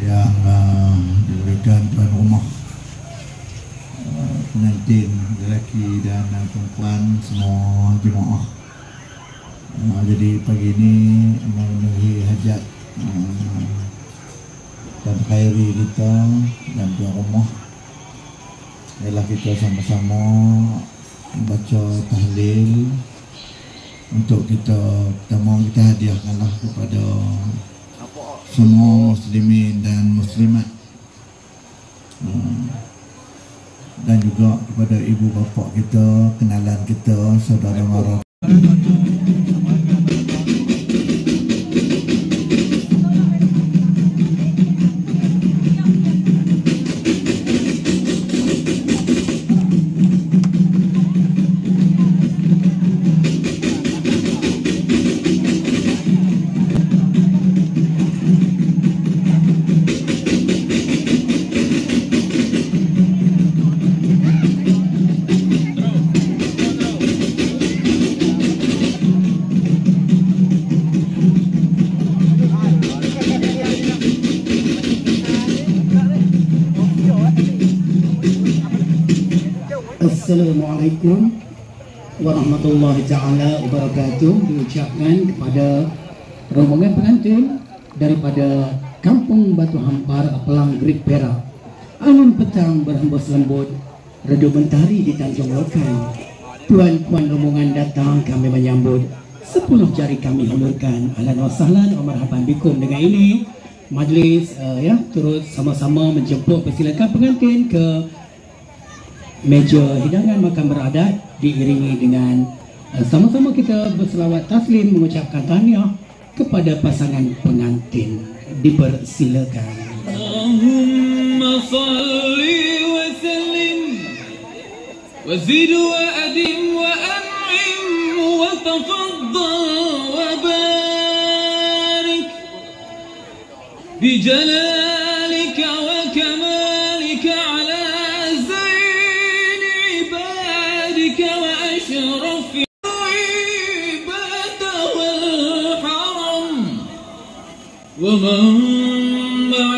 yang diberikan tuan rumah, pengantin lelaki dan perempuan, semua jemaah. Jadi pagi ini memenuhi hajat dan khairi kita dan tuan rumah ialah kita sama-sama membaca tahlil untuk kita pertama kita hadiahkanlah kepada semua muslimin dan muslimat, dan juga kepada ibu bapa kita, kenalan kita, saudara mara. Assalamualaikum warahmatullahi ta'ala wabarakatuh diucapkan kepada rombongan pengantin daripada Kampung Batu Hampar, Pelang, Great Perak. Angin petang berhembus lembut, redup mentari di Tanjung Lokan. Tuan-puan rombongan datang, kami menyambut. 10 jari kami hulurkan. Ahlan wa sahlan wa marhaban bikum. Dengan ini majlis terus sama-sama menjemput, persilakan pengantin ke meja hidangan makan beradat, diiringi dengan sama-sama kita berselawat taslim mengucapkan tahniah kepada pasangan pengantin. Dipersilakan. Allahumma salli wa sallim wa zid wa adim wa an'im wa tafaddal wa barik bi jalalika wa kamalika ala وأشرف عباده الحرم ومنبع